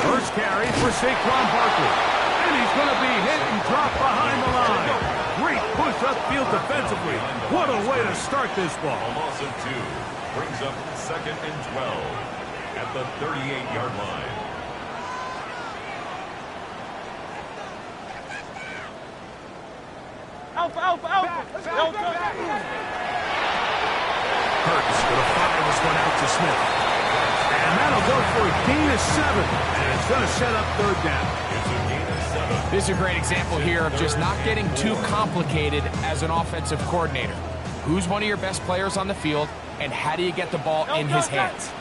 First carry for Saquon Barkley. And he's going to be hit and dropped behind the line. Great push upfield defensively. What a way to start this ball. A loss of 2 brings up 2nd and 12 at the 38-yard line. Hurts going to fire this one out to Smith. And that'll go for a gain of 7. And it's going to set up 3rd down. It's a gain of 7. This is a great example here of just not getting too complicated as an offensive coordinator. Who's one of your best players on the field, and how do you get the ball in his hands?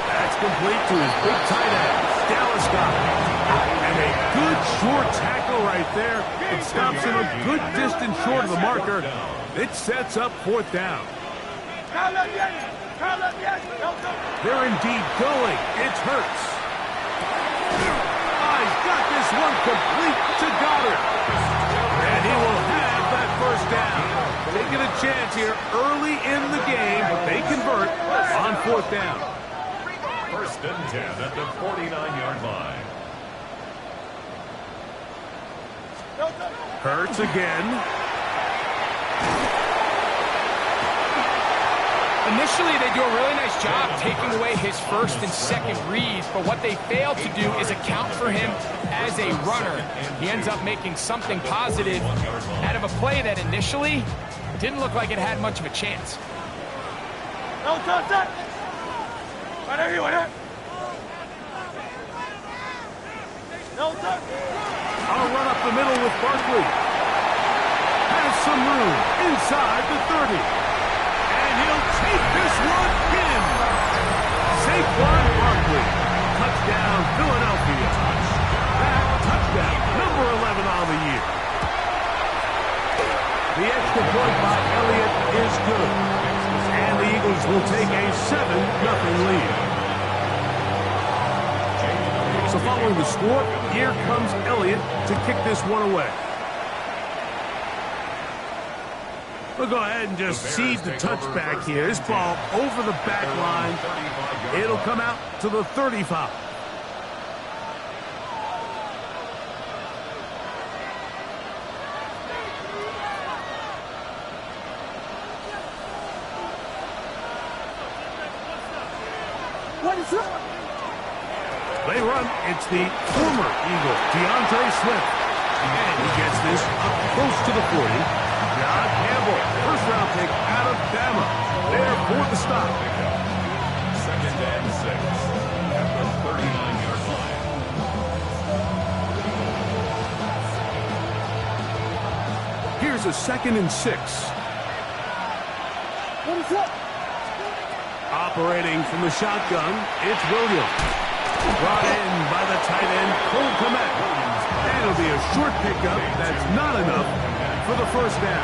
That's complete to his big tight end, Dallas Goedert. And a good short tackle right there. It stops him a good distance short of the marker. It sets up 4th down. They're indeed going. It's Hurts. He's got this one complete to Goedert. And he will have that 1st down. Taking a chance here early in the game, but they convert on 4th down. 1st and 10 at the 49-yard line. Hurts again. Initially, they do a really nice job taking away his 1st and 2nd reads, but what they fail to do is account for him as a runner. He ends up making something positive out of a play that initially didn't look like it had much of a chance. I'll run up the middle with Barkley. Has some room inside the 30. And he'll take this one in. Saquon Barkley. Touchdown, Philadelphia. That touchdown, number 11 on the year. The extra point by Elliott is good. And the Eagles will take a 7-0 lead. So following the score, here comes Elliott to kick this one away. We'll go ahead and just cede the touchback here. This ball over the back line. It'll come out to the 35. What is up? They run. It's the former Eagle, DeAndre Swift. And he gets this up close to the 40. John Campbell, first-round pick out of Bama. There for the stop. 2nd and 6 at the 39-yard line. Here's a 2nd and 6. What is up? Operating from the shotgun, it's Williams. Brought in by the tight end, Cole Kmet. And it'll be a short pickup that's not enough for the 1st down.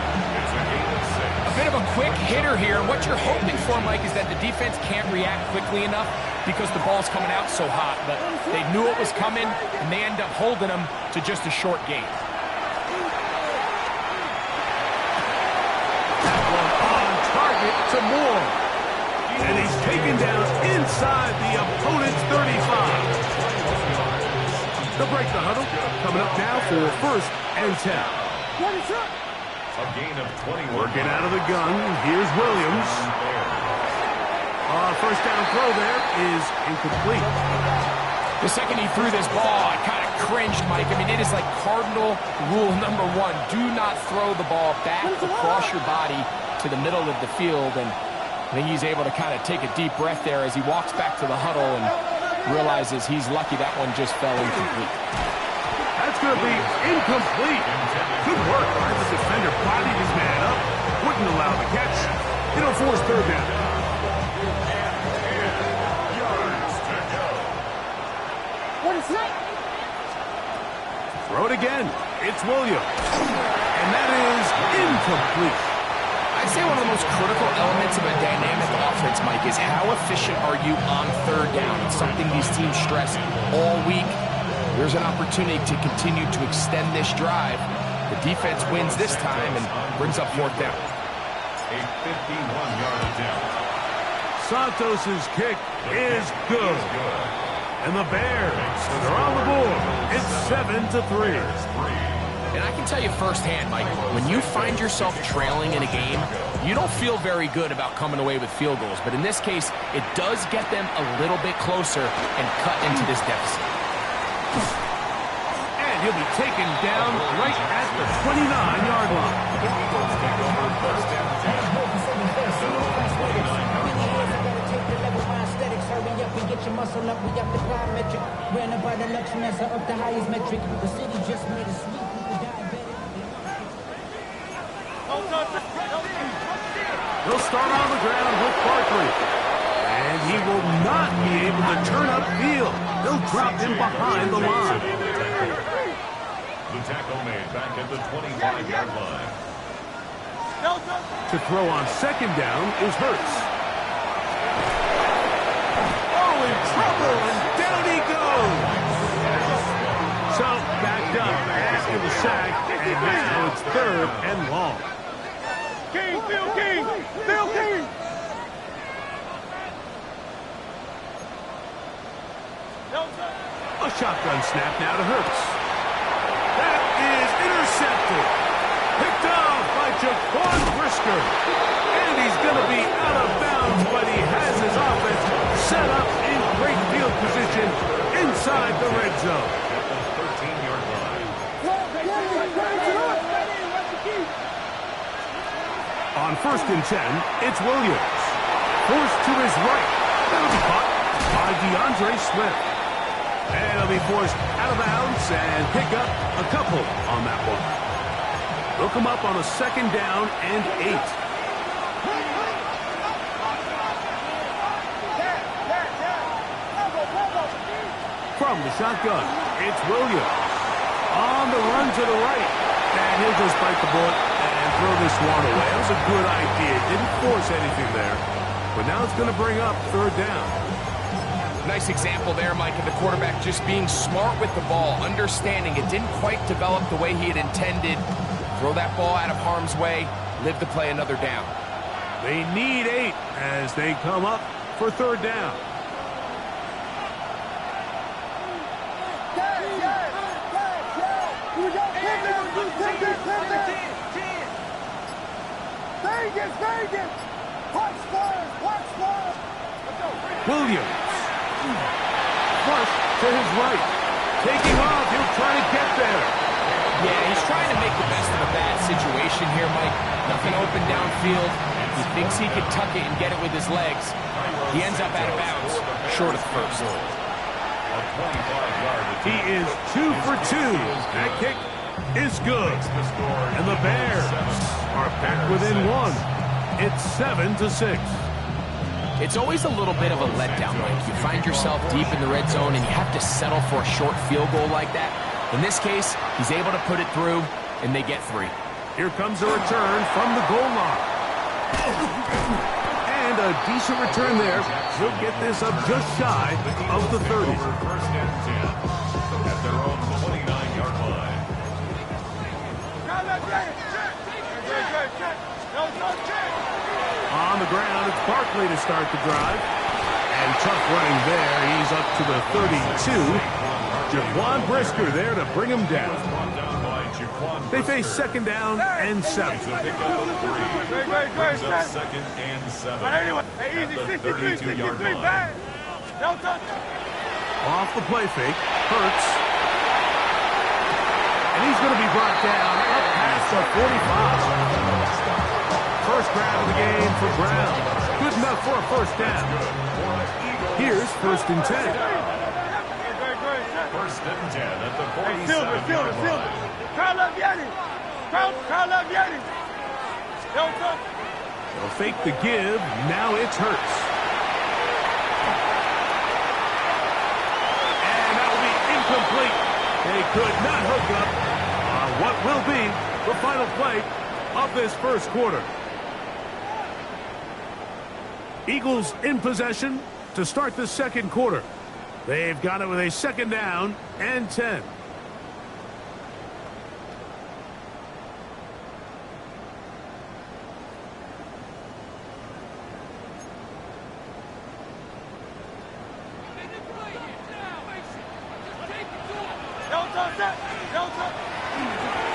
A bit of a quick hitter here. What you're hoping for, Mike, is that the defense can't react quickly enough because the ball's coming out so hot. But they knew it was coming, and they end up holding them to just a short gain. That one on target to Moore. And he's taken down inside the opponent's 35. They'll break the huddle. Coming up now for 1st and 10. What is up? A gain of 21. Working out of the gun. Here's Williams. 1st down throw there is incomplete. The second he threw this ball, I kind of cringed, Mike. I mean, it is like cardinal rule number 1. Do not throw the ball back across your body to the middle of the field. And I think he's able to kind of take a deep breath there as he walks back to the huddle and realizes he's lucky that one just fell incomplete. That's going to be incomplete. Good work by the defender. Bodied his man up. Wouldn't allow the catch. It'll force 3rd down. What is that? Throw it again. It's Williams. And that is incomplete. I'd say one of the most critical elements of a dynamic offense, Mike, is how efficient are you on 3rd down. It's something these teams stress all week. Here's an opportunity to continue to extend this drive. The defense wins this time and brings up fourth down. A 51-yard attempt. Santos's kick is good. And the Bears are on the board. It's 7-3. And I can tell you firsthand, Mike, when you find yourself trailing in a game, you don't feel very good about coming away with field goals. But in this case, it does get them a little bit closer and cut into this deficit. And he'll be taken down right at the 29-yard line. Get your muscle up, we got the plyometric. Ran up by the Luxembourg up the highest metric. The city just made a sweep with the diabetic. He'll start on the ground with Barkley. And he will not be able to turn upfield. They'll drop him behind the line. The tackle made back at the 25-yard line. To throw on second down is Hurts. In trouble, and down he goes. So, backed up after the sack, and now it's third and long. King, Bill King, Bill King. A shotgun snap now to Hurts. That is intercepted. Picked off by Jaquan Brisker. And he's going to be out of bounds, but he has his offense set up in great field position inside the red zone. At the 13-yard line. On 1st and 10, it's Williams. Forced to his right. That'll be caught by DeAndre Swift. And he'll be forced out of bounds and pick up a couple on that one. They'll come up on a 2nd down and 8. From the shotgun, it's Williams. On the run to the right. And he'll just bite the bullet and throw this one away. That was a good idea. Didn't force anything there. But now it's going to bring up 3rd down. Nice example there, Mike, of the quarterback just being smart with the ball, understanding it didn't quite develop the way he had intended. Throw that ball out of harm's way, live to play another down. They need 8 as they come up for 3rd down. Vegas! Watch fire! Williams. Flush to his right. Taking off, he'll try to get there. Yeah, he's trying to make the best of a bad situation here, Mike. Nothing open downfield. He thinks he could tuck it and get it with his legs. He ends up out of bounds, short of first. He is 2 for 2. That kick is good. And the Bears are back within 1. It's 7-6. It's always a little bit of a letdown, Mike. You find yourself deep in the red zone and you have to settle for a short field goal like that. In this case, he's able to put it through, and they get 3. Here comes a return from the goal line. And a decent return there. He'll get this up just shy of the 30. 1st and 10 at their own 29-yard line. On the ground, it's Barkley to start the drive. And tough running there. He's up to the 32. Jaquan Brisker there to bring him down. They face 2nd down and 7. Brings up 2nd and 7. At the 32-yard line. Off the play fake, Hurts. And he's going to be brought down up past the 45. First grab of the game for Brown. Good enough for a 1st down. Here's 1st and 10. 1st and 10 at the 47-yard line. Carl up Yeti. They'll fake the give. Now it's Hurts. And that will be incomplete. They could not hook up on what will be the final play of this 1st quarter. Eagles in possession to start the 2nd quarter. They've got it with a second down and 10.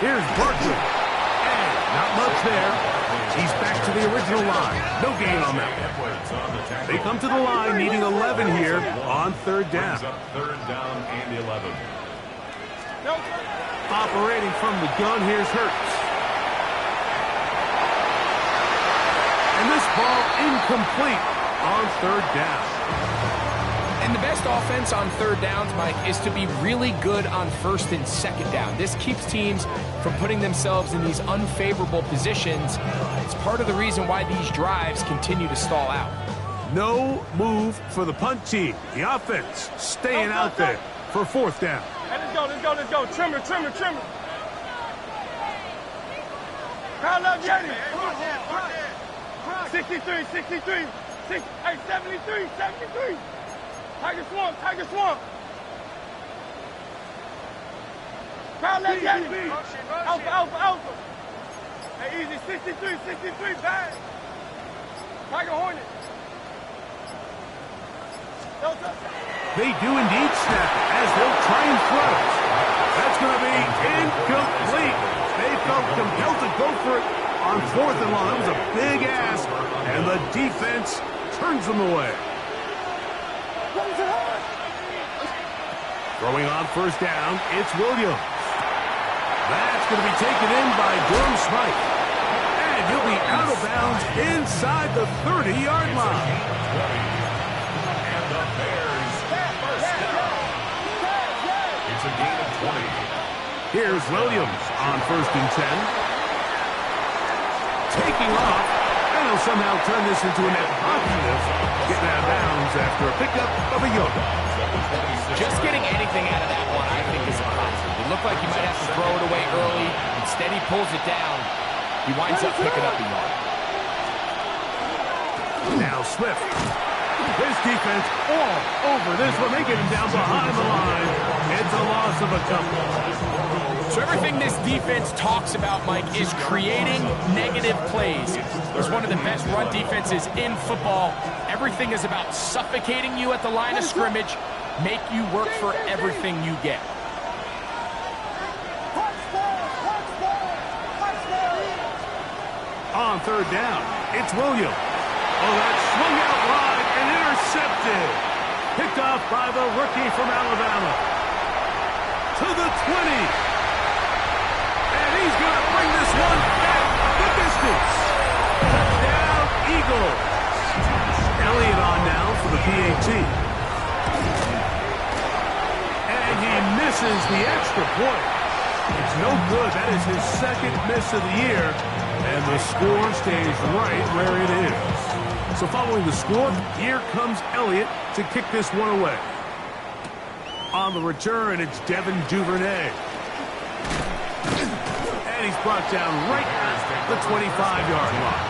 Here's Barkley. And not much there. He's back to the original line. No gain on that one. They come to the line needing 11 here on third down. Third down and 11. Operating from the gun, here's Hurts. And this ball incomplete on third down. And the best offense on third downs, Mike, is to be really good on first and second down. This keeps teams from putting themselves in these unfavorable positions. It's part of the reason why these drives continue to stall out. No move for the punt team. The offense staying out there for fourth down. Hey, let's go. Trimmer. Crowd love Yeti. 63. Hey, 73. Tiger Swamp. Crowd left Yeti. Alpha. Hey, easy. 63, bang. Tiger Hornet. They do indeed snap it as they'll try and throw it. That's going to be incomplete. They felt compelled to go for it on fourth and long. That was a big ask, and the defense turns them away. Throwing on first down, it's Williams. That's going to be taken in by Durham Smythe. And he'll be out of bounds inside the 30-yard line. It's a gain of 20. Here's Williams on first and 10. Taking off, and he'll somehow turn this into a net positive. Getting out of bounds after a pickup of a yard. Just getting anything out of that one, I think, is a positive. It looked like he might have to throw it away early. Instead, he pulls it down. He winds up picking up a yard. Now Swift. His defense all over this one. They get him down behind the line. It's a loss of a couple. So everything this defense talks about, Mike, is creating negative plays. It's one of the best run defenses in football. Everything is about suffocating you at the line of scrimmage, make you work for everything you get. On third down, it's Williams. Oh, that swung out wide and intercepted. Picked off by the rookie from Alabama. To the 20. And he's going to bring this one back the distance. Touchdown, Eagles. Elliott on now for the PAT. And he misses the extra point. It's no good. That is his second miss of the year. And the score stays right where it is. So following the score, here comes Elliott to kick this one away. On the return, it's Devin Duvernay. And he's brought down right at the 25-yard line.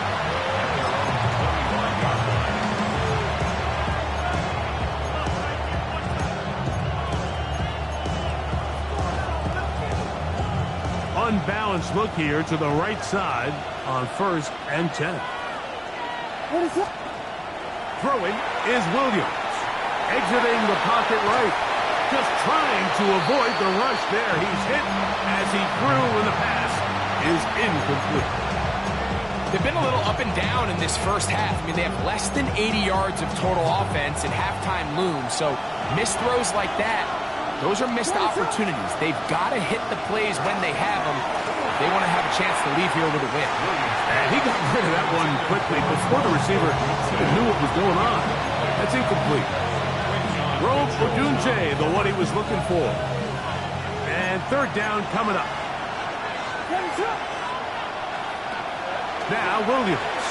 Unbalanced look here to the right side on first and 10. What is that? Throwing is Williams. Exiting the pocket right. Just trying to avoid the rush there. He's hit as he threw, and the pass is incomplete. They've been a little up and down in this first half. I mean, they have less than 80 yards of total offense and halftime looms. So missed throws like that, those are missed opportunities. They've got to hit the plays when they have them. They want to have a chance to leave here with a win. And he got rid of that one quickly before the receiver even knew what was going on. That's incomplete. Rome Odunze, the one he was looking for. And third down coming up. Now Williams.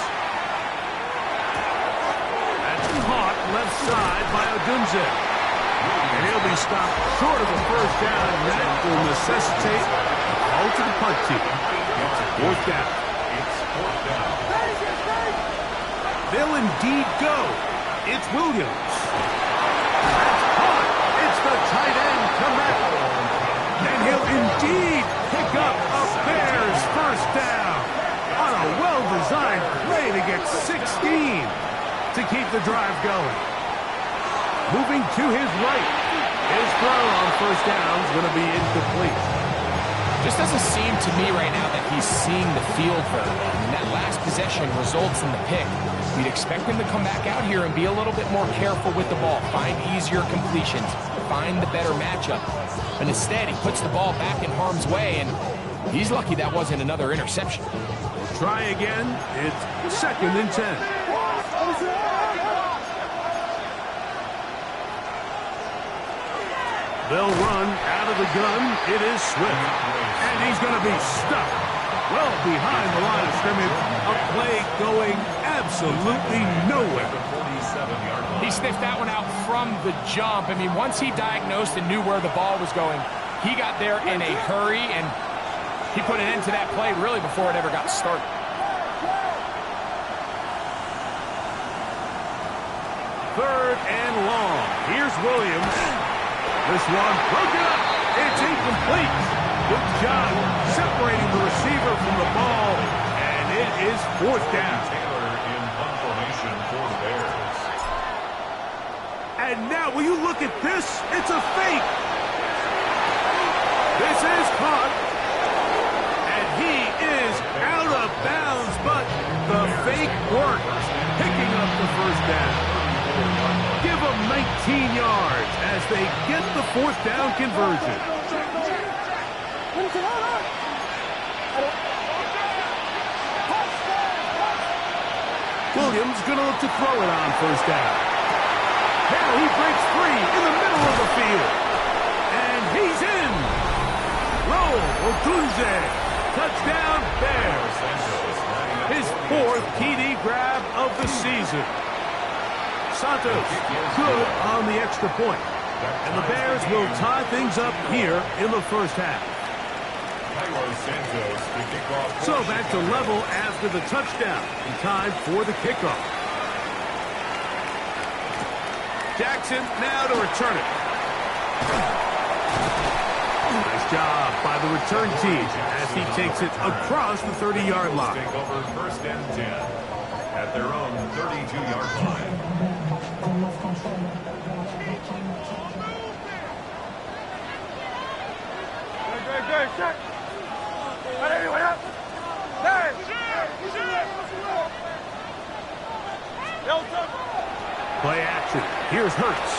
That's caught left side by Odunze. And he'll be stopped short of the first down, and that will necessitate a call to the punt team. Fourth down. They'll indeed go. It's Williams. That's caught design play to get 16 to keep the drive going. Moving to his right. His throw on first down is going to be incomplete. Just doesn't seem to me right now that he's seeing the field very well. And that last possession results in the pick. We'd expect him to come back out here and be a little bit more careful with the ball, find easier completions, find the better matchup. But instead, he puts the ball back in harm's way, and he's lucky that wasn't another interception. Try again. It's 2nd and 10. They'll run out of the gun. It is Swift. And he's going to be stuck well behind the line of scrimmage. A play going absolutely nowhere. He sniffed that one out from the jump. I mean, once he diagnosed and knew where the ball was going, he got there in a hurry, and he put an end to that play really before it ever got started. Third and long. Here's Williams. This one broken up. It's incomplete. Good job separating the receiver from the ball, and it is 4th down. Taylor in punt formation for the Bears. And now, will you look at this? It's a fake. This is caught. And he is out of bounds, but the fake worked, picking up the first down. Give them 19 yards as they get the 4th down conversion. Williams going to look to throw it on first down. Now he breaks free in the middle of the field. And he's in. Roll, Otunze. Touchdown, Bears. His 4th TD grab of the season. Santos good on the extra point. And the Bears will tie things up here in the first half. So back to level after the touchdown. In time for the kickoff. Jackson now to return it. Nice job by the return team as he takes it across the 30-yard line. Take over 1st and 10 at their own 32-yard line. Play action. Here's Hurts.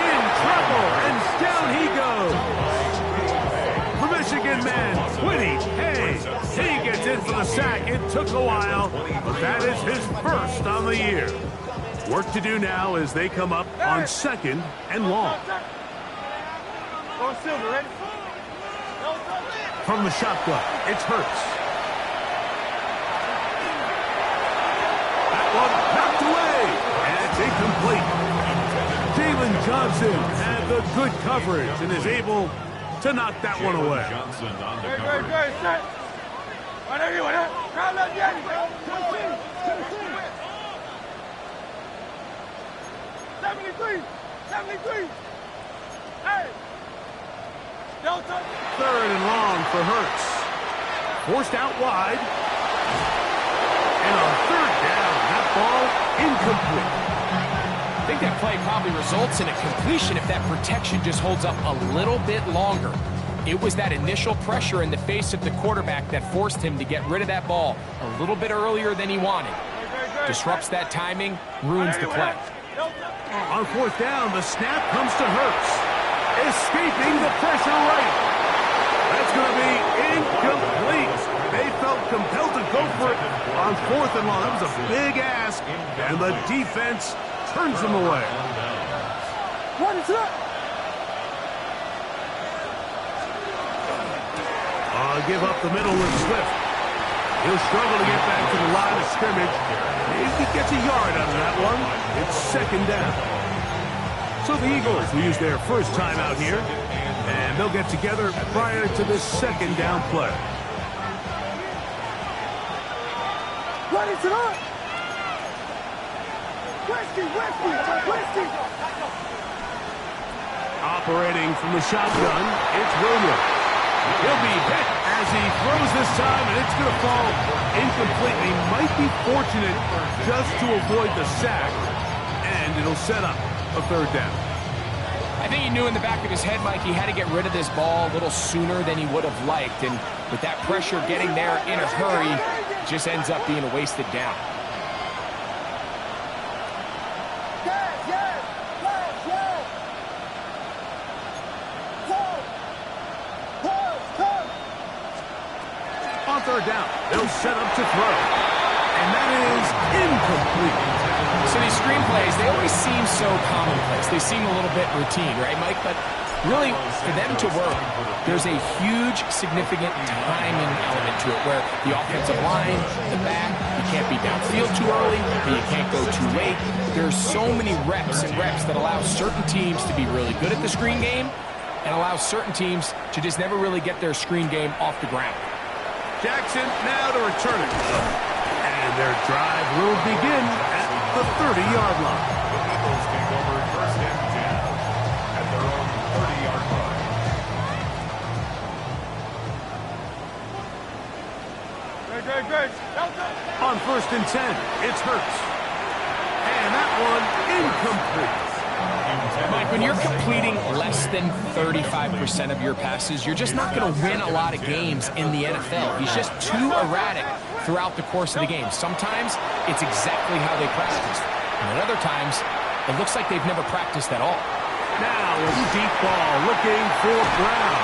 In trouble, and down he goes. The Michigan man, Quiddy Hayes. He gets in for the sack. It took a while, but that is his first on the year. Work to do now as they come up on 2nd and long. From the shotgun, it's Hurts. That one knocked away, and it's incomplete. Jalen Johnson had the good coverage and is able to knock that one away. Johnson on the coverage. 73. Hey. Delta. 3rd and long for Hurts. Forced out wide. And on 3rd down, that ball incomplete. I think that play probably results in a completion if that protection just holds up a little bit longer. It was that initial pressure in the face of the quarterback that forced him to get rid of that ball a little bit earlier than he wanted. Disrupts that timing, ruins the play. On 4th down, the snap comes to Hurts. Escaping the pressure right. That's going to be incomplete. They felt compelled to go for it on 4th and long. That was a big ask, and the defense turns them away. What is that? Give up the middle with Swift. He'll struggle to get back to the line of scrimmage. If he gets a yard out of that one, it's 2nd down. So the Eagles will use their first time out here, and they'll get together prior to this 2nd down play. What is it? Whiskey. Operating from the shotgun, it's Williams. He'll be hit as he throws this time, and it's going to fall incomplete. He might be fortunate just to avoid the sack, and it'll set up a third down. I think he knew in the back of his head, Mike, he had to get rid of this ball a little sooner than he would have liked. And with that pressure getting there in a hurry, it just ends up being a wasted down. On third down, they'll set up to throw. And that is incomplete. So these screenplays, they always seem so commonplace. They seem a little bit routine, right, Mike? But really, for them to work, there's a huge, significant timing element to it where the offensive line, the back, you can't be downfield too early, but you can't go too late. There's so many reps and reps that allow certain teams to be really good at the screen game and allow certain teams to just never really get their screen game off the ground. Jackson now to return it. And their drive will begin at the 30-yard line. The Eagles take over first and 10 at their own 30-yard line. Great. On first and 10, it's Hurts. And that one incomplete. Mike, when you're completing less than 35% of your passes, you're just not going to win a lot of games in the NFL. He's just too erratic throughout the course of the game. Sometimes it's exactly how they practiced. And at other times, it looks like they've never practiced at all. Now a deep ball looking for Brown.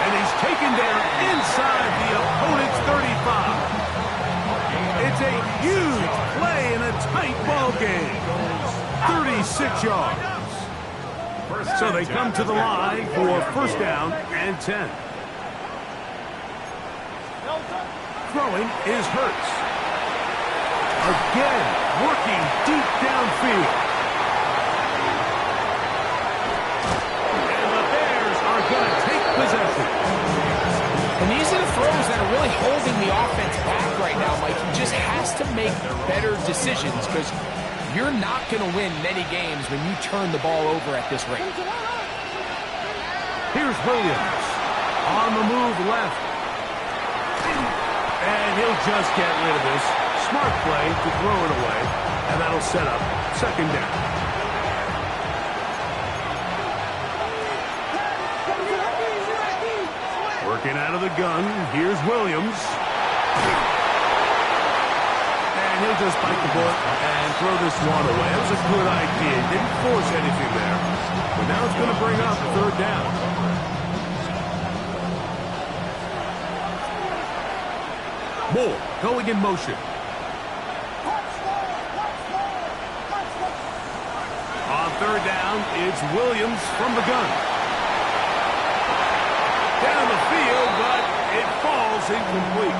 And he's taken there inside the opponent's 35. It's a huge play in a tight ball game. 36 yards. So they come to the line for first down and 10. Throwing is Hurts. Again, working deep downfield. And the Bears are going to take possession. And these are the throws that are really holding the offense back right now, Mike. He just has to make better decisions because you're not going to win many games when you turn the ball over at this rate. Here's Williams. On the move left. And he'll just get rid of this. Smart play to throw it away. And that'll set up second down. Working out of the gun. Here's Williams. And he'll just bite the bullet and throw this one away. That was a good idea. Didn't force anything there. But now it's going to bring up third down. Moore going in motion. On third down, it's Williams from the gun. Down the field, but it falls incomplete.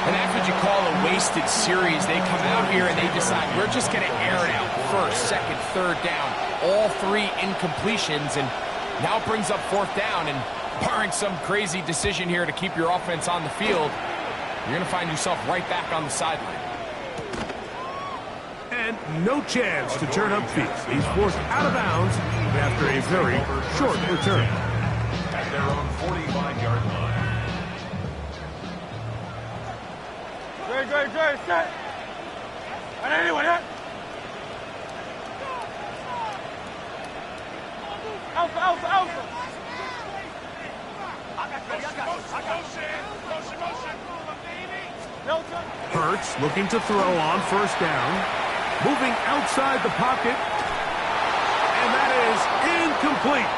And that's what you call a wasted series. They come out here and they decide, we're just going to air it out. First, second, third down. All three incompletions, and now it brings up fourth down. And barring some crazy decision here to keep your offense on the field, you're going to find yourself right back on the sideline. And no chance to turn upfield. He's forced out of bounds after a very short return. At their own 45-yard line. Great, set. And anyone hit? Alpha. Hurts looking to throw on first down. Moving outside the pocket. And that is incomplete.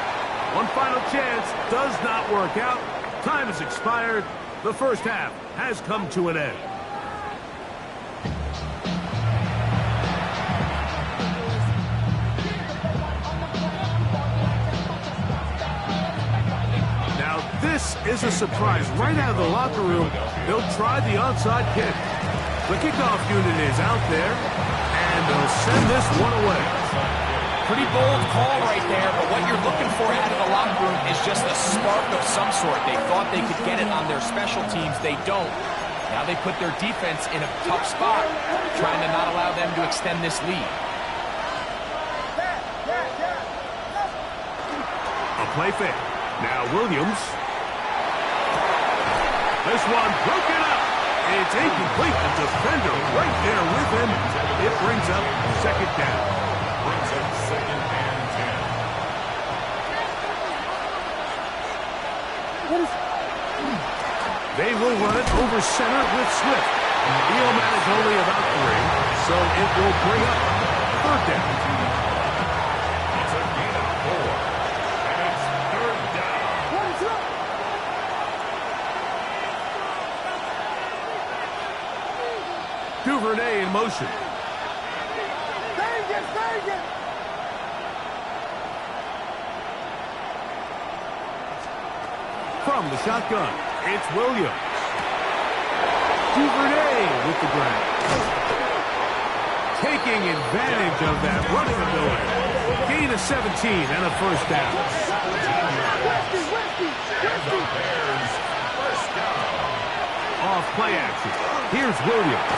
One final chance does not work out. Time has expired. The first half has come to an end. Now this is a surprise. Right out of the locker room, they'll try the onside kick. The kickoff unit is out there, and they'll send this one away. Pretty bold call right there, but what you're looking for out of the locker room is just a spark of some sort. They thought they could get it on their special teams. They don't. Now they put their defense in a tough spot, trying to not allow them to extend this lead. A play fake. Now Williams. This one broken up. It's incomplete. The defender right there with him. It brings up second down. Brings up second and 10. They will run it over center with Swift. Eelman is only about 3, so it will bring up third down. It's a gain of 4. And it's third down. Duvernay in motion. From the shotgun, it's Williams. Duvernay with the grab. Taking advantage of that running ability. Gain of 17 and a first down. Off play action. Here's Williams.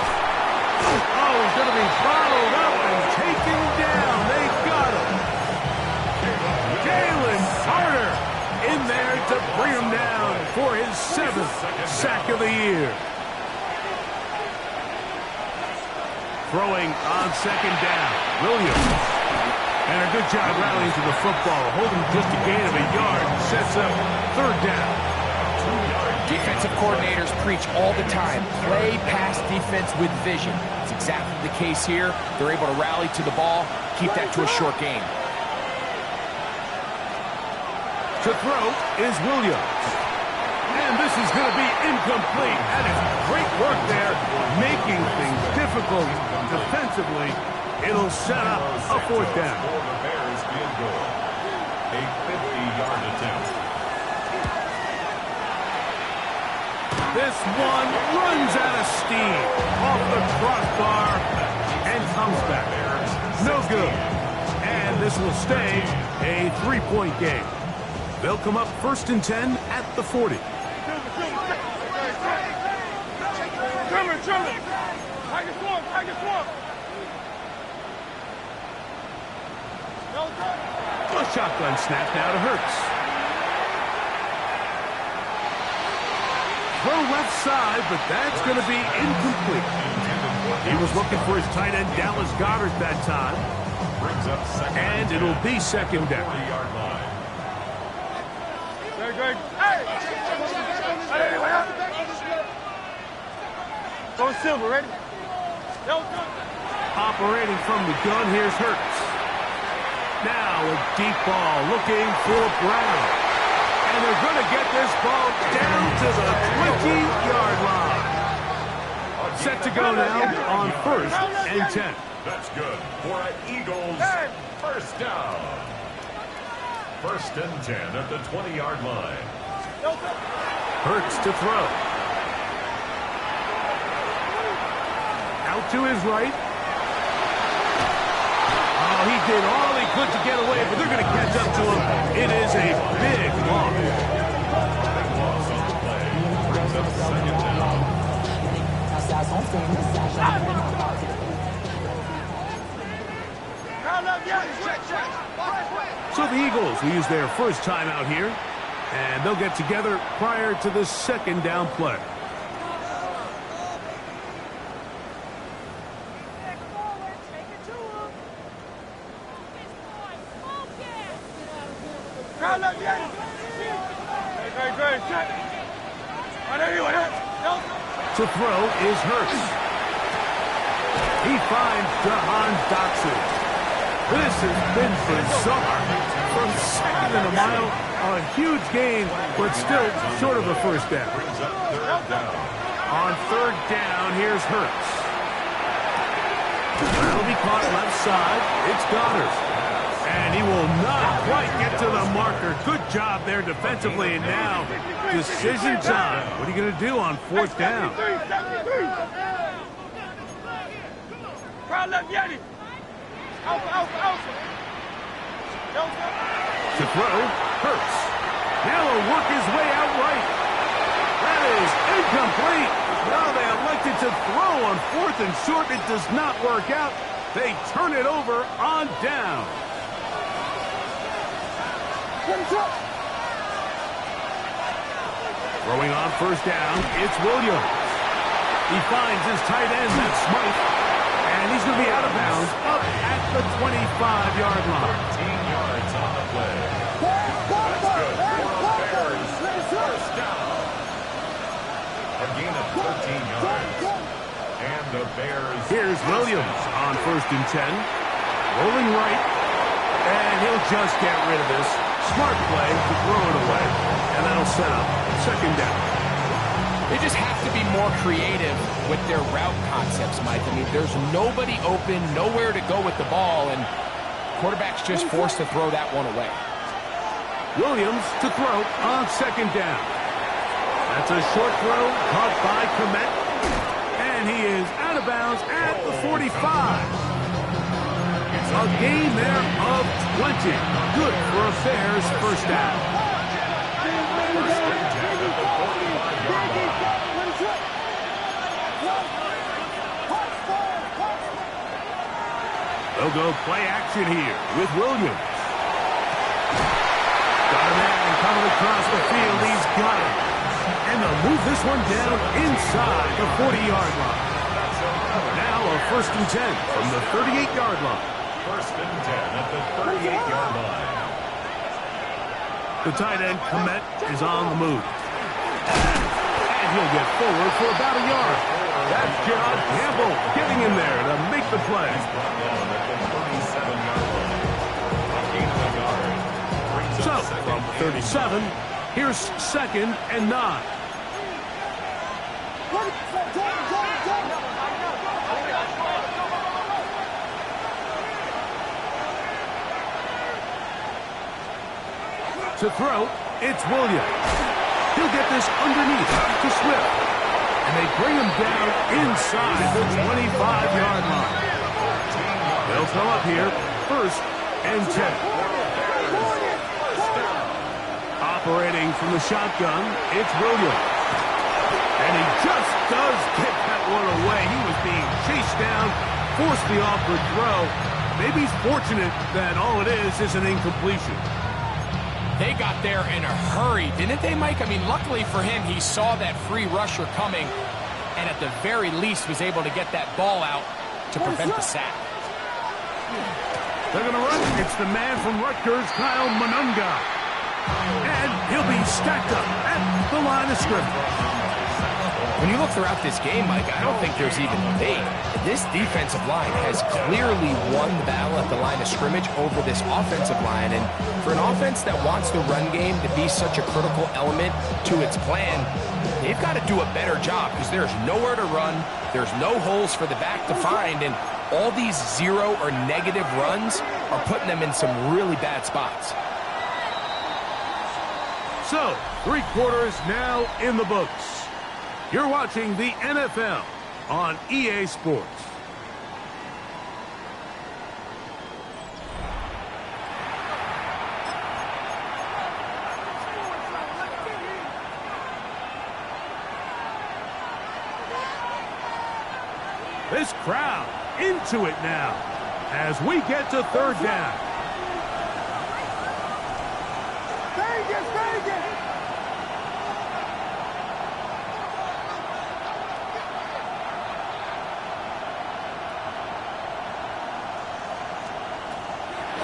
Oh, he's going to be followed up and taken down. They got him. Jalen Carter in there to bring him down for his 7th sack of the year. Throwing on second down. Williams. And a good job rallying to the football. Holding just a gain of a yard. Sets up third down. Defensive coordinators preach all the time. Play pass defense with vision. It's exactly the case here. They're able to rally to the ball. Keep that to a short game. To throw is Williams. And this is going to be incomplete. That is great work there, making things difficult defensively. It'll set up a fourth down. For the Bears field goal. A 50-yard attempt. This one runs out of steam off the crossbar and comes back. No good. And this will stay a 3-point game. They'll come up 1st and 10 at the 40. A shotgun snap now to Hurts. Throw left side, but that's going to be incomplete. He was looking for his tight end, Dallas Goedert, that time. Brings up second And it'll be second down. 40-yard line. Go Silver, ready? Operating from the gun, here's Hurts. Now a deep ball looking for Brown. And they're going to get this ball down to the 20-yard line. Set to go now on 1st and 10. That's good for an Eagles first down. 1st and 10 at the 20-yard line. Hurts to throw. Out to his right. Oh, he did all he could to get away, but they're going to catch up to him. It is a big loss. Big loss on the play. Brings up second down. So the Eagles will use their first timeout here, and they'll get together prior to the second down play. To throw is Hurts. He finds Jahan Dotson. This has been bizarre. From second in a mile, a huge gain, but still short of a first down. Brings up third down. On third down, here's Hurts. That'll be caught left side. It's Goddard. And he will not quite get to the marker. Good job there defensively. And now, decision time. What are you going to do on 4th down? To throw, Hurts. Now he'll work his way out right. That is incomplete. Now they elected to throw on 4th and short. It does not work out. They turn it over on down. Throwing on first down, it's Williams. He finds his tight end, that's Smythe. And he's going to be out of bounds up at the 25-yard line. 13 yards on the play. That's good for the Bears. First down. A gain of 13 yards. And the Bears. Here's Williams on first and 10. Rolling right. And he'll just get rid of this. Smart play to throw it away. And that'll set up second down. They just have to be more creative with their route concepts, Mike. I mean, there's nobody open, nowhere to go with the ball, and quarterback's just forced to throw that one away. Williams to throw on second down. That's a short throw caught by Komet. And he is out of bounds at the 45. A gain there of 20. Good for a Bears first down. First and 10 at the 45-yard line. They'll go play action here with Williams. Got a man coming across the field. He's got it. And they'll move this one down inside the 40-yard line. Now a first and 10 from the 38-yard line. First and 10 at the 38-yard line. The tight end, Komet, is on the move. And he'll get forward for about a yard. That's John Campbell getting in there to make the play. Brought down at the 37-yard line. A gain of a yard. Brings So, up second from 37, here's second and 9. To throw, it's Williams. He'll get this underneath to Swift. And they bring him down inside the 25-yard line. They'll come up here, first and 10. Operating from the shotgun, it's Williams. And he just does get that one away. He was being chased down, forced the awkward throw. Maybe he's fortunate that all it is an incompletion. They got there in a hurry, didn't they, Mike? I mean, luckily for him, he saw that free rusher coming, and at the very least was able to get that ball out to prevent the sack. They're going to run. It's the man from Rutgers, Kyle Monunga. And he'll be stacked up at the line of scrimmage. When you look throughout this game, Mike, I don't think there's even debate. This defensive line has clearly won the battle at the line of scrimmage over this offensive line. And for an offense that wants the run game to be such a critical element to its plan, they've got to do a better job because there's nowhere to run. There's no holes for the back to find. And all these zero or negative runs are putting them in some really bad spots. So, 3 quarters now in the books. You're watching the NFL on EA Sports. This crowd into it now as we get to third down.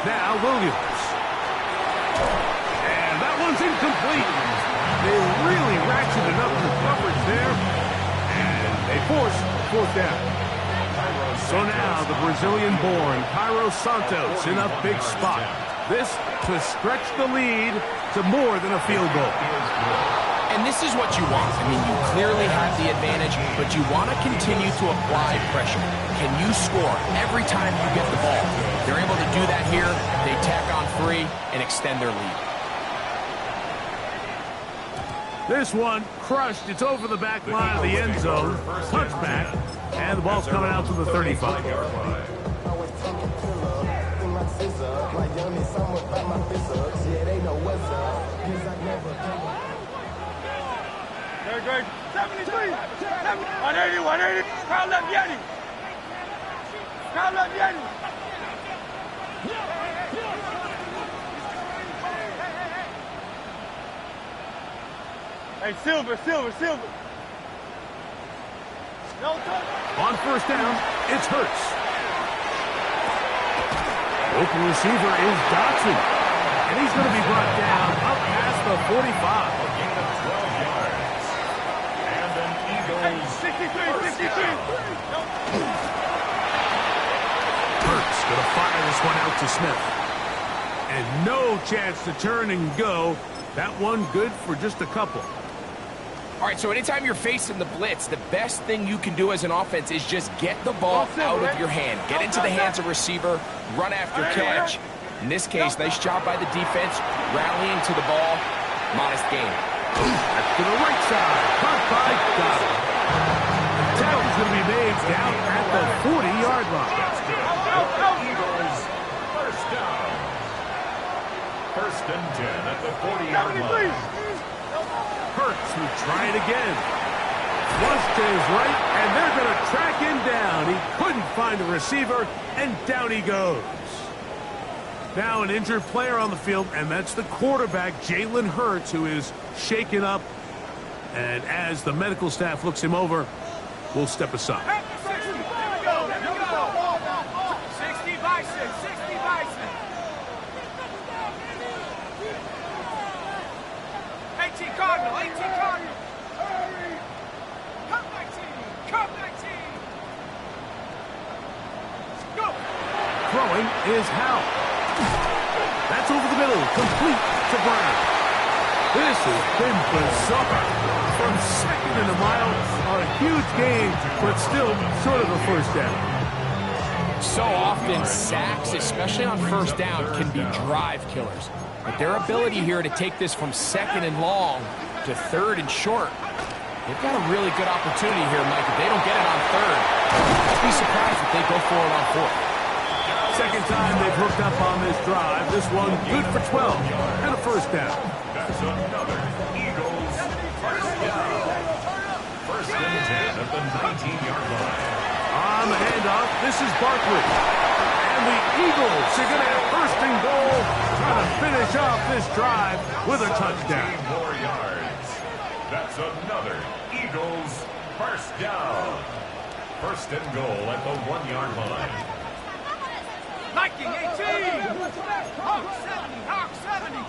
Now Williams. And that one's incomplete. They really ratcheted up the coverage there. And they force fourth down. So now the Brazilian-born Cairo Santos in a big spot. This to stretch the lead to more than a field goal. And this is what you want. I mean, you clearly have the advantage, but you want to continue to apply pressure. Can you score every time you get the ball? They're able to do that here. They tack on 3 and extend their lead. This one crushed. It's over the back line of the end zone. Touchback. And the ball's coming out to the 35-yard line. Good. 73. 180. 180. Crowd left Yeti. Crowd left Yeti. Hey, Hey, Silver. On first down, it's Hurts. Open receiver is Dotson. And he's going to be brought down up past the 45. A gain of 12 yards. And an Eagles 63. Hurts going to fire this one out to Smith. And no chance to turn and go. That one good for just a couple. All right, so anytime you're facing the blitz, the best thing you can do as an offense is just get the ball out of your hand. Get into the hands of receiver, run after catch. In this case, nice job by the defense, rallying to the ball. Modest gain. That's to the right side. Caught by Goddard. The tackle's going to be made down at the 40-yard line. Eagles first down. First and 10 at the 40-yard line. Hurts will try it again. Once to his right, and they're going to track him down. He couldn't find a receiver, and down he goes. Now an injured player on the field, and that's the quarterback, Jalen Hurts, who is shaken up. And as the medical staff looks him over, we'll step aside. 60 Bison. 18 Cardinal. Come 19. Go. Throwing is Howell. That's over the middle, complete to Brown. This has been bizarre. From second and a mile on a huge gain, but still sort of a first down. So often, sacks, especially on first down, can be drive killers. But their ability here to take this from second and long to third and short, they've got a really good opportunity here, Mike. If they don't get it on third, I'd be surprised if they go for it on fourth. Second time they've hooked up on this drive. This one good for 12 and a first down. That's another Eagles first down. First and 10 at the 19-yard line. On the handoff, this is Barkley. And the Eagles are going to have first and goal, trying to finish off this drive with a touchdown. 15 more yards. That's another Eagles first down. First and goal at the 1-yard line. Viking 18. Hawk 70.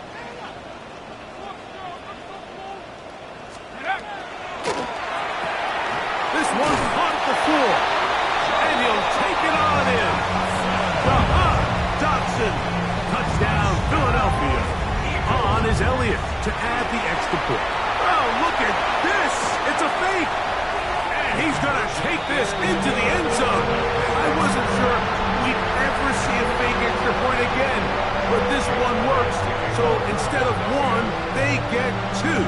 This one caught at the floor. And he'll take it on in. Dotson. Touchdown, Philadelphia. On is Elliott to add the extra point. Oh, look at this. It's a fake. And he's going to take this into the end zone. I wasn't sure we'd ever see a fake extra point again. But this one works. So instead of one, they get two.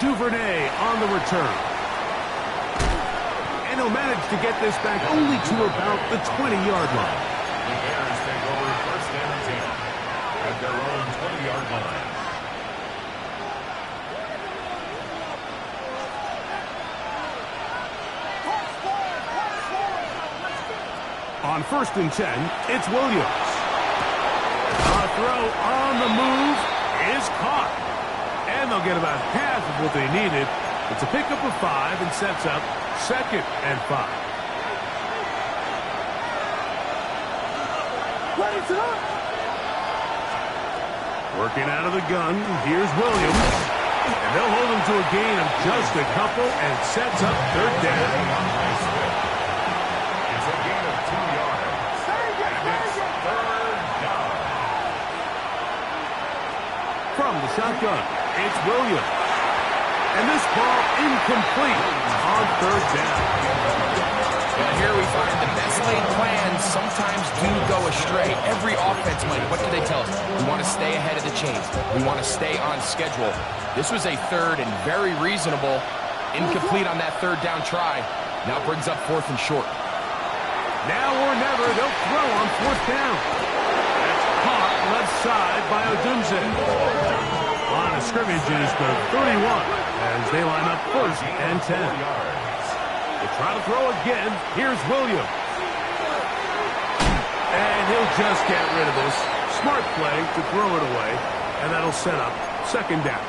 Duvernay on the return. And he'll manage to get this back only to about the 20-yard line. The Bears take over first and 10 at their own 20-yard line. On first and 10, it's Williams. A throw on the move is caught. And they'll get about half of what they needed. It's a pickup of 5 and sets up second and 5. Working out of the gun, here's Williams. And they'll hold him to a gain of just a couple and sets up third down. It's a gain of 2 yards. And it's third down. From the shotgun, it's Williams. And this ball incomplete on third down. And here we find the best laid plans sometimes do go astray. Every offense, Mike, what do they tell us? We want to stay ahead of the chains. We want to stay on schedule. This was a third and very reasonable. Incomplete on that third down try. Now brings up fourth and short. Now or never, they'll throw on fourth down. That's caught left side by Odunze. Line of scrimmage is the 31 as they line up first and 10. They try to throw again. Here's Williams. And he'll just get rid of this. Smart play to throw it away. And that'll set up second down.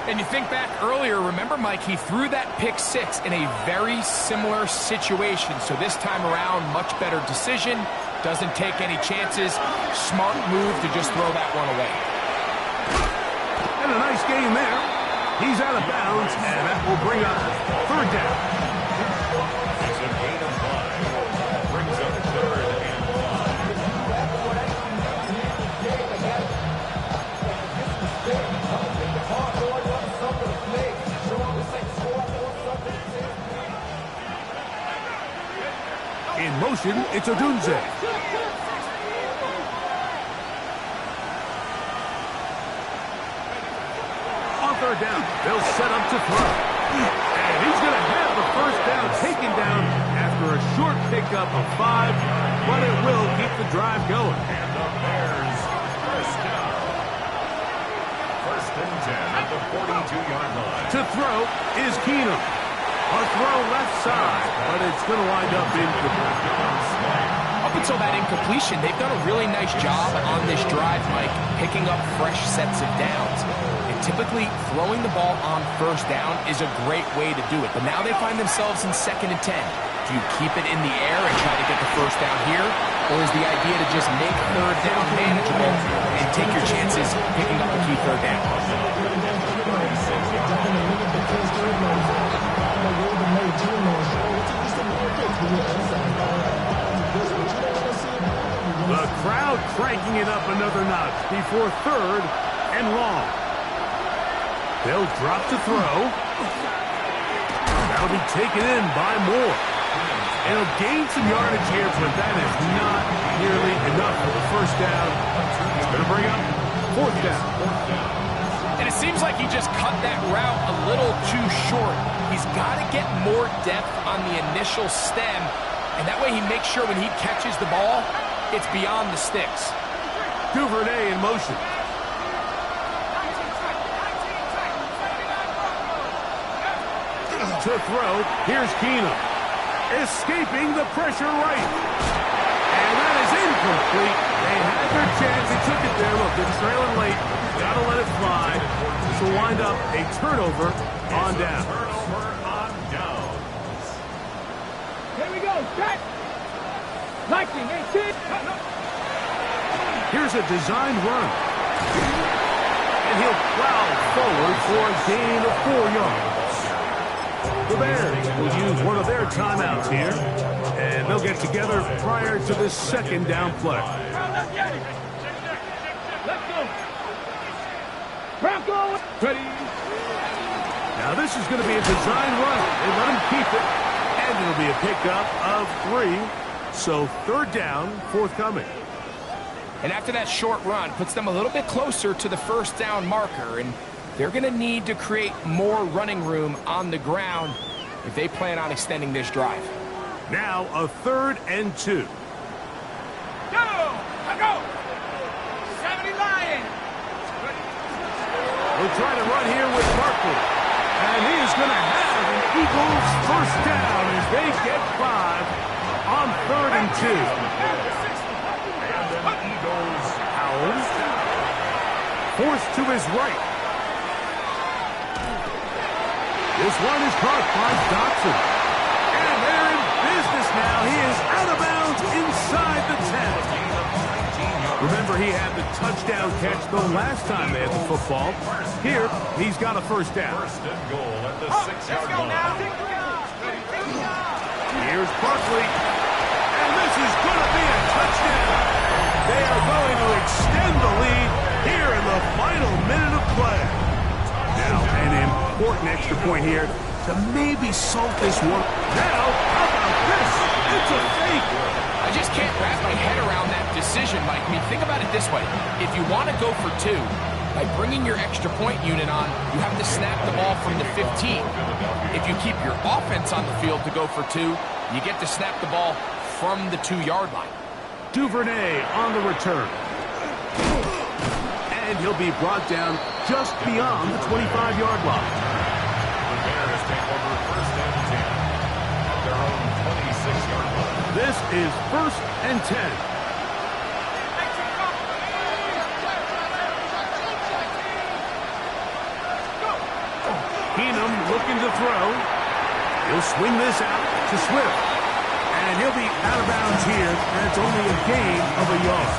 And you think back earlier, remember, Mike, he threw that pick six in a very similar situation. So this time around, much better decision. Doesn't take any chances. Smart move to just throw that one away. And a nice game there. He's out of bounds, and that will bring up third down. It's a gain of 5. Brings up third and 5. In motion, it's Odunze. On third down, they'll set up to throw. And he's going to have the first down taken down after a short pickup of 5, but it will keep the drive going. And the Bears first down. First and 10 at the 42-yard line. To throw is Keenum. A throw left side, but it's going to wind up incomplete. Up until that incompletion, they've done a really nice job on this drive, Mike, picking up fresh sets of downs. And typically, throwing the ball on first down is a great way to do it. But now they find themselves in 2nd and 10. Do you keep it in the air and try to get the first down here? Or is the idea to just make third down manageable and take your chances picking up a key third down? The crowd cranking it up another notch before third and long. They'll drop to throw. That'll be taken in by Moore. And he'll gain some yardage here, but that is not nearly enough for the first down. It's going to bring up fourth down. And it seems like he just cut that route a little too short. He's got to get more depth on the initial stem, and that way he makes sure when he catches the ball, it's beyond the sticks. Duvernay in motion. To throw, here's Keenum. Escaping the pressure right. And that is incomplete. They had their chance. They took it there. Look, they're trailing late. Got to let it fly. This will wind up a turnover on down. Turnover on downs. Here we go. Set. 19, 18. Here's a designed run. And he'll plow forward for a gain of 4 yards. The Bears will use one of their timeouts here, and they'll get together prior to this second down play. Let's go. Bronco. Ready. Now this is going to be a design run. They let him keep it, and it'll be a pickup of 3. So third down, forthcoming. And after that short run, puts them a little bit closer to the first down marker, and they're going to need to create more running room on the ground if they plan on extending this drive. Now a 3rd and 2. Go. Go. 70 Lions. We'll try to run here with Barkley. And he is going to have an Eagles first down as they get 5 on 3rd and 2. And an Eagles Howard forced to his right. This one is caught by Dotson. And they're in business now. He is out of bounds inside the 10. Remember, he had the touchdown catch the last time they had the football. Here, he's got a first down. first and goal at the 6-yard line. Here's Barkley. And this is going to be a touchdown. They are going to extend the lead here in the final minute of play. Now, an important extra point here to maybe salt this one. Now, how about this? It's a fake. I just can't wrap my head around that decision, Mike. I mean, think about it this way. If you want to go for 2, by bringing your extra point unit on, you have to snap the ball from the 15. If you keep your offense on the field to go for 2, you get to snap the ball from the 2-yard line. Duvernay on the return. And he'll be brought down just beyond the 25-yard line. The Bears take over first and 10 at their own 26-yard line. This is 1st and 10. Keenum looking to throw. He'll swing this out to Swift. And he'll be out of bounds here, and it's only a gain of a yard.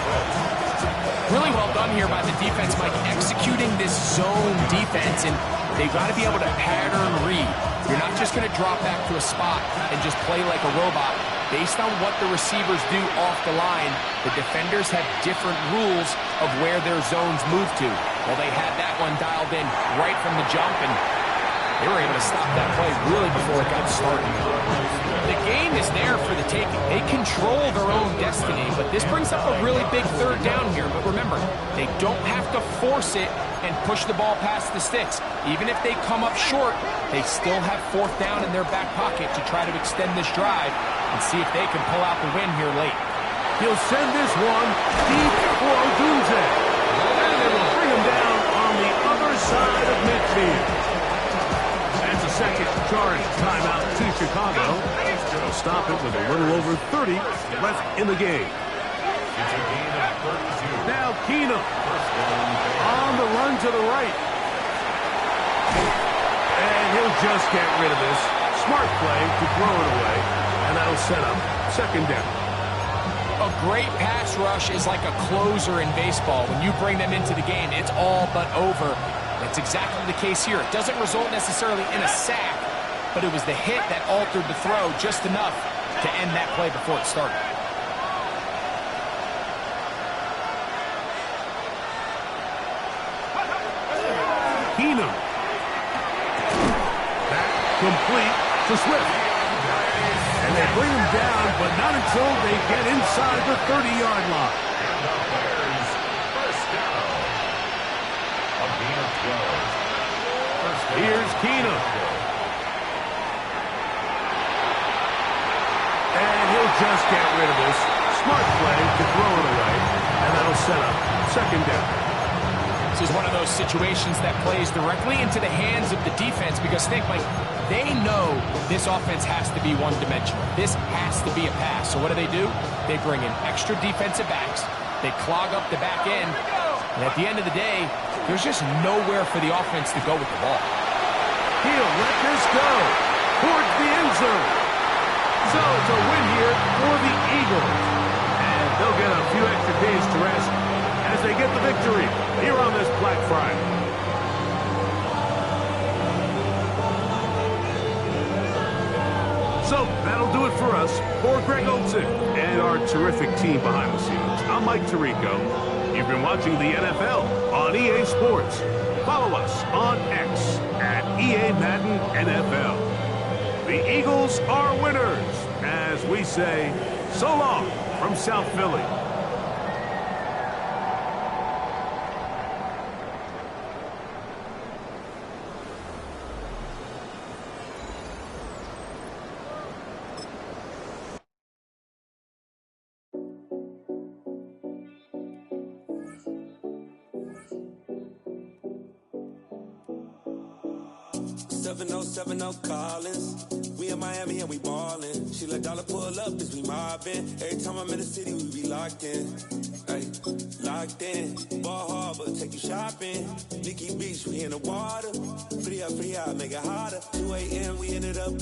Really well done here by the defense, Mike, executing this zone defense, and they've got to be able to pattern read. You're not just going to drop back to a spot and just play like a robot. Based on what the receivers do off the line, the defenders have different rules of where their zones move to. Well, they had that one dialed in right from the jump, and they were able to stop that play really before it got started. The game is there for the taking. They control their own destiny, but this brings up a really big third down here. But remember, they don't have to force it and push the ball past the sticks. Even if they come up short, they still have fourth down in their back pocket to try to extend this drive and see if they can pull out the win here late. He'll send this one deep for Odunze. And they will bring him down on the other side of midfield. That's a second charge timeout to Chicago. They'll stop it with a little over 30 left in the game. It's a gain of 32. Now Keenum on the run to the right. And he'll just get rid of this. Smart play to throw it away. And that'll set up second down. A great pass rush is like a closer in baseball. When you bring them into the game, it's all but over. That's exactly the case here. It doesn't result necessarily in a sack, but it was the hit that altered the throw just enough to end that play before it started. Keenum. That complete to Swift. And they bring him down, but not until they get inside the 30-yard line. And the Bears, first down. A gain of 12. Here's Keenum. And he'll just get rid of this. Smart play to throw it away. And that'll set up second down. This is one of those situations that plays directly into the hands of the defense because think, Mike, they know this offense has to be one-dimensional. This has to be a pass. So what do? They bring in extra defensive backs. They clog up the back end. And at the end of the day, there's just nowhere for the offense to go with the ball. He'll let this go towards the end zone. So it's a win here for the Eagles. And they'll get a few extra days to rest as they get the victory here on this Black Friday. So that'll do it for us. For Greg Olsen and our terrific team behind the scenes, I'm Mike Tirico. You've been watching the NFL on EA Sports. Follow us on X at EA Madden NFL. The Eagles are winners, as we say, so long from South Philly. Collins. We in Miami and we ballin'. She let dollar pull up as we mobbin'. Every time I'm in the city, we be locked in. Ay, locked in. Ball Harbor, take you shopping. Nikki Beach, we in the water. Free up, make it hotter. 2 a.m., we ended up